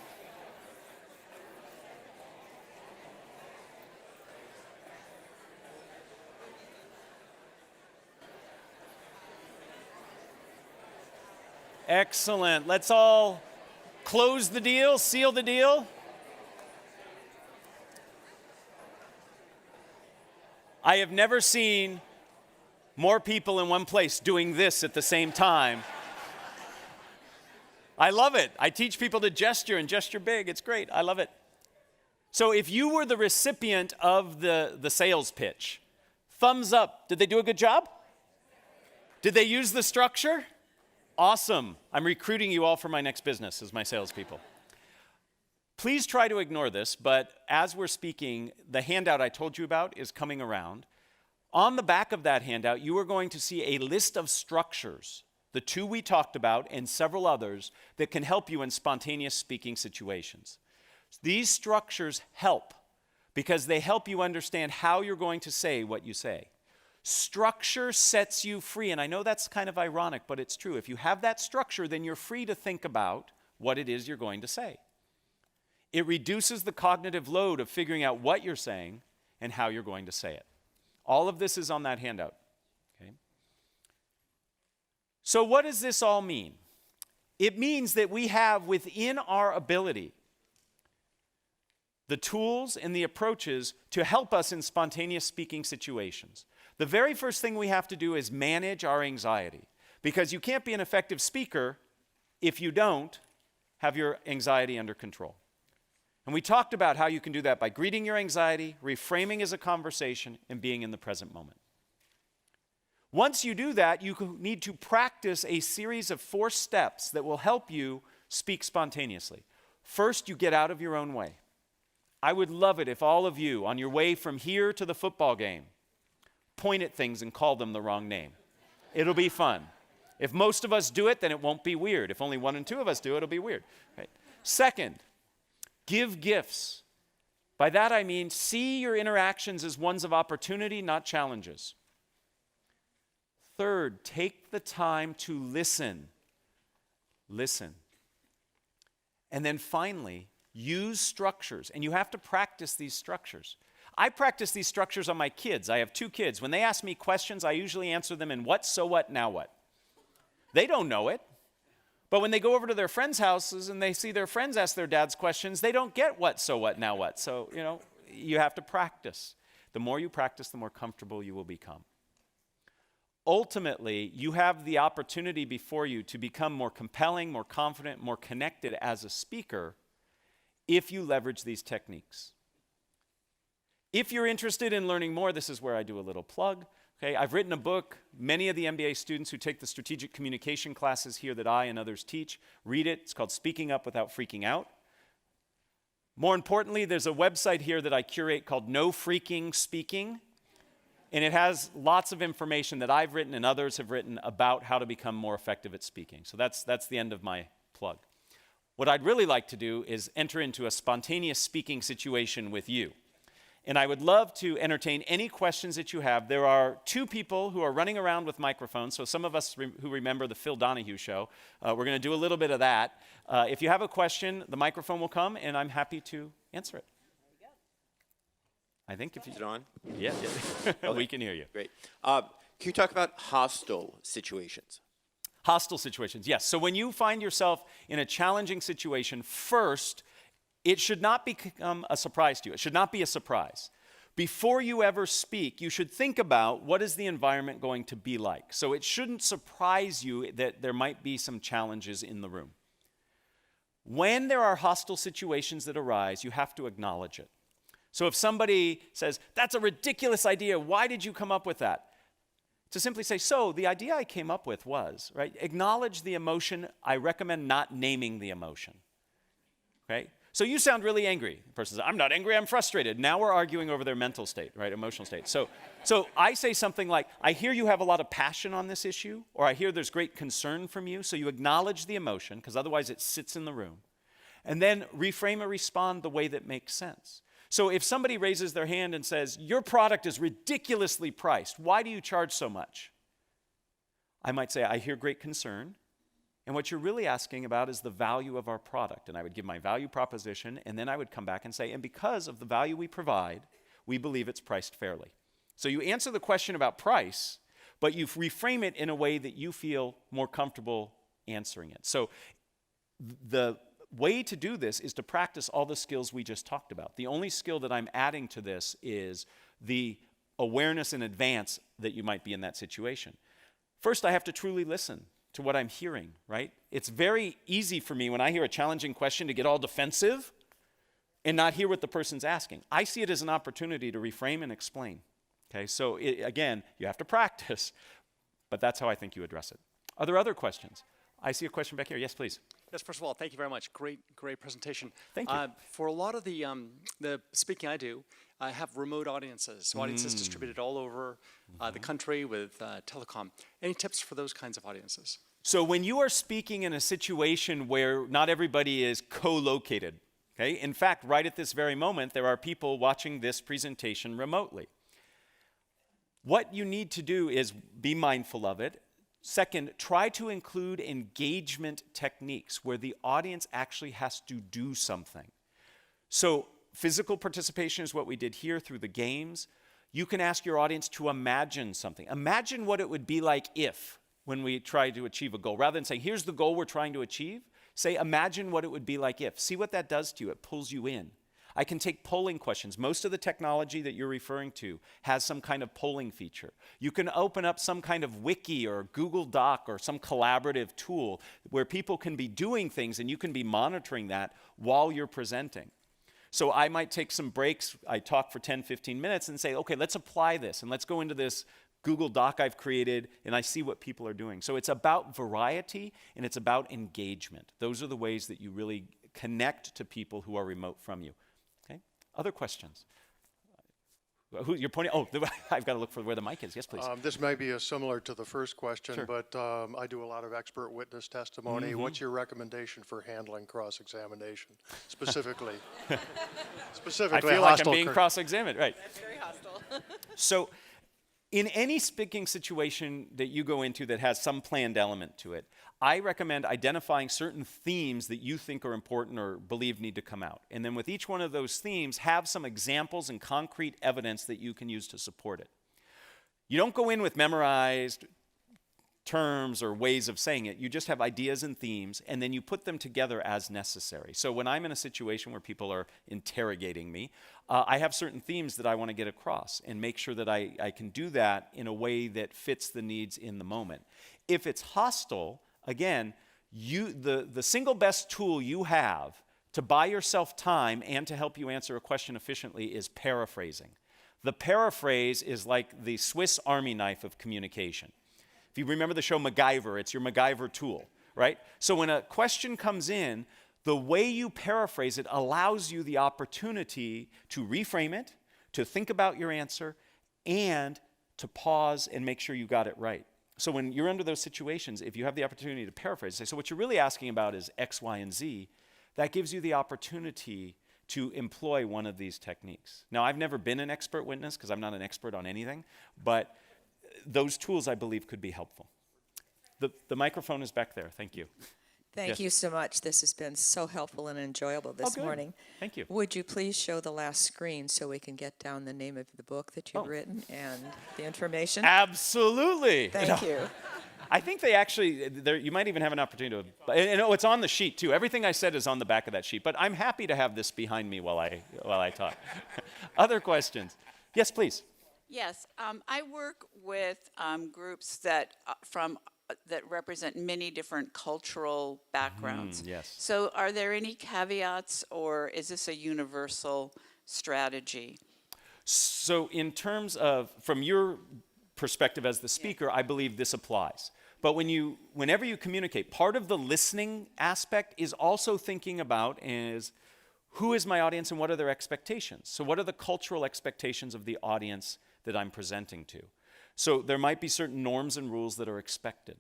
Excellent. Let's all close the deal, seal the deal. I have never seen more people in one place doing this at the same time. I love it. I teach people to gesture and gesture big. It's great. I love it. So if you were the recipient of the sales pitch, thumbs up. Did they do a good job? Did they use the structure? Awesome. I'm recruiting you all for my next business as my salespeople. Please try to ignore this, but as we're speaking, the handout I told you about is coming around. On the back of that handout, you are going to see a list of structures, the two we talked about and several others, that can help you in spontaneous speaking situations. These structures help because they help you understand how you're going to say what you say. Structure sets you free, and I know that's kind of ironic, but it's true. If you have that structure, then you're free to think about what it is you're going to say. It reduces the cognitive load of figuring out what you're saying and how you're going to say it. All of this is on that handout. Okay? So what does this all mean? It means that we have within our ability the tools and the approaches to help us in spontaneous speaking situations. The very first thing we have to do is manage our anxiety, because you can't be an effective speaker if you don't have your anxiety under control. And we talked about how you can do that by greeting your anxiety, reframing as a conversation, and being in the present moment. Once you do that, you need to practice a series of 4 steps that will help you speak spontaneously. First, you get out of your own way. I would love it if all of you, on your way from here to the football game, point at things and call them the wrong name. It'll be fun. If most of us do it, then it won't be weird. If only 1 and 2 of us do it, it'll be weird. Right? Second, give gifts. By that I mean see your interactions as ones of opportunity, not challenges. Third, take the time to listen. Listen. And then finally, use structures. And you have to practice these structures. I practice these structures on my kids. I have 2 kids. When they ask me questions, I usually answer them in what, so what, now what. They don't know it. But when they go over to their friends' houses and they see their friends ask their dads questions, they don't get what, so what, now what. So, you have to practice. The more you practice, the more comfortable you will become. Ultimately, you have the opportunity before you to become more compelling, more confident, more connected as a speaker if you leverage these techniques. If you're interested in learning more, this is where I do a little plug. Okay, I've written a book. Many of the MBA students who take the strategic communication classes here that I and others teach read it. It's called Speaking Up Without Freaking Out. More importantly, there's a website here that I curate called No Freaking Speaking. And it has lots of information that I've written and others have written about how to become more effective at speaking. So that's the end of my plug. What I'd really like to do is enter into a spontaneous speaking situation with you. And I would love to entertain any questions that you have. There are 2 people who are running around with microphones. So some of us who remember the Phil Donahue show, we're going to do a little bit of that. If you have a question, the microphone will come, and I'm happy to answer it. I think if you... Is it on? Yeah. Okay. We can hear you. Great. Can you talk about hostile situations? Hostile situations, yes. So when you find yourself in a challenging situation, first, it should not become a surprise to you. It should not be a surprise. Before you ever speak, you should think about what is the environment going to be like. So it shouldn't surprise you that there might be some challenges in the room. When there are hostile situations that arise, you have to acknowledge it. So if somebody says, "That's a ridiculous idea, why did you come up with that?" To simply say, "So the idea I came up with was," right? Acknowledge the emotion. I recommend not naming the emotion. Okay? So you sound really angry. The person says, "I'm not angry, I'm frustrated." Now we're arguing over their mental state, right? Emotional state. So I say something like, "I hear you have a lot of passion on this issue," or "I hear there's great concern from you." So you acknowledge the emotion, because otherwise it sits in the room. And then reframe or respond the way that makes sense. So if somebody raises their hand and says, "Your product is ridiculously priced. Why do you charge so much?" I might say, "I hear great concern. And what you're really asking about is the value of our product. And I would give my value proposition, and then I would come back and say, and because of the value we provide, we believe it's priced fairly. So you answer the question about price, but you reframe it in a way that you feel more comfortable answering it. So the way to do this is to practice all the skills we just talked about. The only skill that I'm adding to this is the awareness in advance that you might be in that situation. First, I have to truly listen to what I'm hearing, right? It's very easy for me when I hear a challenging question to get all defensive and not hear what the person's asking. I see it as an opportunity to reframe and explain. Okay, so again, you have to practice, but that's how I think you address it. Are there other questions? I see a question back here. Yes, please. Yes, first of all, thank you very much. Great presentation. Thank you. For a lot of the speaking I do, I have remote audiences, so audiences distributed all over the country with telecom. Any tips for those kinds of audiences? So when you are speaking in a situation where not everybody is co-located, okay? In fact, right at this very moment, there are people watching this presentation remotely. What you need to do is be mindful of it. Second, try to include engagement techniques where the audience actually has to do something. So physical participation is what we did here through the games. You can ask your audience to imagine something. Imagine what it would be like if, when we try to achieve a goal. Rather than saying, here's the goal we're trying to achieve, say, imagine what it would be like if. See what that does to you. It pulls you in. I can take polling questions. Most of the technology that you're referring to has some kind of polling feature. You can open up some kind of wiki or Google Doc or some collaborative tool where people can be doing things and you can be monitoring that while you're presenting. So I might take some breaks. I talk for 10, 15 minutes and say, okay, let's apply this and let's go into this Google Doc I've created and I see what people are doing. So it's about variety and it's about engagement. Those are the ways that you really connect to people who are remote from you. Other questions? Who you're pointing? Oh, I've got to look for where the mic is. Yes, please. This may be similar to the first question, Sure. but I do a lot of expert witness testimony. What's your recommendation for handling cross-examination, specifically? I Specifically, feel like I'm hostile being cross-examined, right? That's very hostile. So in any speaking situation that you go into that has some planned element to it, I recommend identifying certain themes that you think are important or believe need to come out. And then with each one of those themes, have some examples and concrete evidence that you can use to support it. You don't go in with memorized terms or ways of saying it. You just have ideas and themes, and then you put them together as necessary. So when I'm in a situation where people are interrogating me, I have certain themes that I want to get across and make sure that I can do that in a way that fits the needs in the moment. If it's hostile, again, the single best tool you have to buy yourself time and to help you answer a question efficiently is paraphrasing. The paraphrase is like the Swiss Army knife of communication. If you remember the show MacGyver, it's your MacGyver tool, right? So when a question comes in, the way you paraphrase it allows you the opportunity to reframe it, to think about your answer, and to pause and make sure you got it right. So when you're under those situations, if you have the opportunity to paraphrase, say, so what you're really asking about is X, Y, and Z, that gives you the opportunity to employ one of these techniques. Now, I've never been an expert witness because I'm not an expert on anything, but those tools, I believe, could be helpful. The microphone is back there. Thank you. Thank Yes. you so much. This has been so helpful and enjoyable this good. morning. Thank you. Would you please show the last screen so we can get down the name of the book that you've written and the information? Absolutely. Thank you. I think they actually, you might even have an opportunity to, and it's on the sheet too. Everything I said is on the back of that sheet, but I'm happy to have this behind me while I talk. Other questions? Yes, please. Yes, I work with groups that that represent many different cultural backgrounds. Yes. So are there any caveats, or is this a universal strategy? So in terms of, from your perspective as the speaker, I believe this applies. But whenever you communicate, part of the listening aspect is also thinking about is who is my audience and what are their expectations? So what are the cultural expectations of the audience that I'm presenting to? So there might be certain norms and rules that are expected.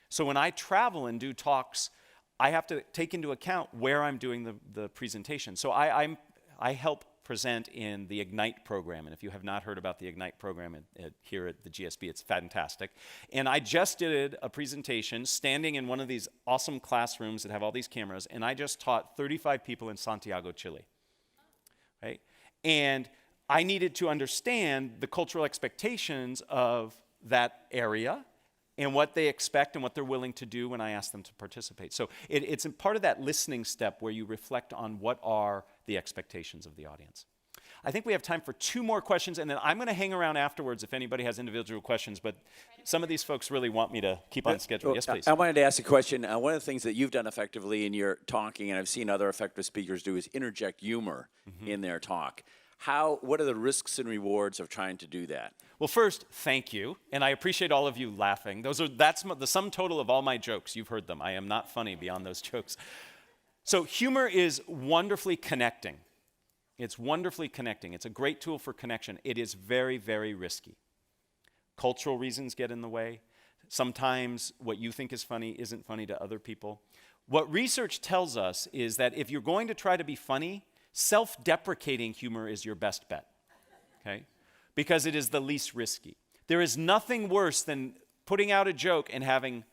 So when I travel and do talks, I have to take into account where I'm doing the presentation. So I help present in the Ignite program. And if you have not heard about the Ignite program here at the GSB, it's fantastic. And I just did a presentation standing in one of these awesome classrooms that have all these cameras, and I just taught 35 people in Santiago, Chile. Right? And I needed to understand the cultural expectations of that area and what they expect and what they're willing to do when I ask them to participate. So it's a part of that listening step where you reflect on what are the expectations of the audience. I think we have time for 2 more questions, and then I'm going to hang around afterwards if anybody has individual questions, but some of these folks really want me to keep on schedule. Yes, please. I wanted to ask a question. One of the things that you've done effectively in your talking, and I've seen other effective speakers do, is interject humor in their talk. What are the risks and rewards of trying to do that? Well, first, thank you, and I appreciate all of you laughing. That's the sum total of all my jokes. You've heard them. I am not funny beyond those jokes. So humor is wonderfully connecting. It's wonderfully connecting. It's a great tool for connection. It is very, very risky. Cultural reasons get in the way. Sometimes what you think is funny isn't funny to other people. What research tells us is that if you're going to try to be funny, self-deprecating humor is your best bet, okay? Because it is the least risky. There is nothing worse than putting out a joke and having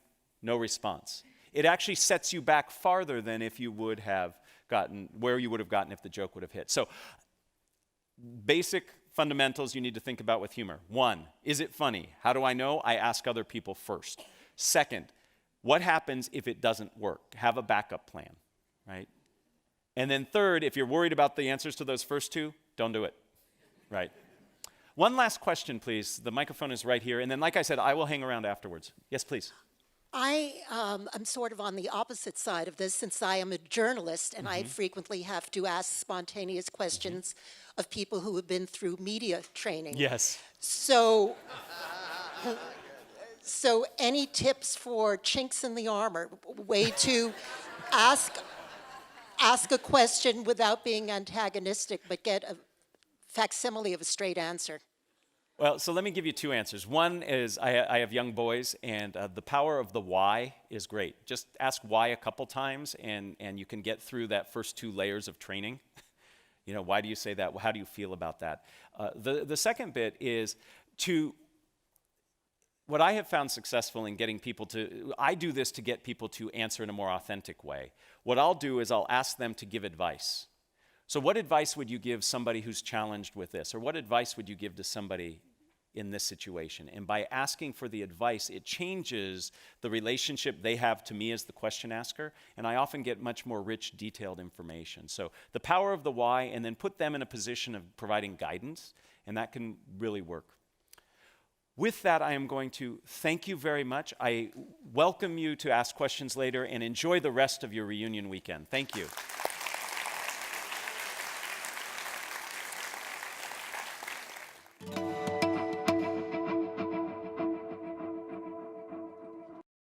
no response. It actually sets you back farther than if you would have gotten, where you would have gotten if the joke would have hit. So, basic fundamentals you need to think about with humor. 1, is it funny? How do I know? I ask other people first. 2nd, what happens if it doesn't work? Have a backup plan, right? And then 3rd, if you're worried about the answers to those first 2, don't do it, right? One last question, please. The microphone is right here. And then, like I said, I will hang around afterwards. Yes, please. I am sort of on the opposite side of this since I am a journalist and I frequently have to ask spontaneous questions of people who have been through media training. Yes. So any tips for chinks in the armor, way to ask a question without being antagonistic but get a facsimile of a straight answer? Well, so let me give you 2 answers. One is I have young boys, and the power of the why is great. Just ask why a couple times, and you can get through that first 2 layers of training. You know, why do you say that? How do you feel about that? The second bit is what I have found successful in getting people I do this to get people to answer in a more authentic way. What I'll do is I'll ask them to give advice. So what advice would you give somebody who's challenged with this? Or what advice would you give to somebody in this situation? And by asking for the advice, it changes the relationship they have to me as the question asker, and I often get much more rich, detailed information. So the power of the why, and then put them in a position of providing guidance, and that can really work. With that, I am going to thank you very much. I welcome you to ask questions later, and enjoy the rest of your reunion weekend. Thank you.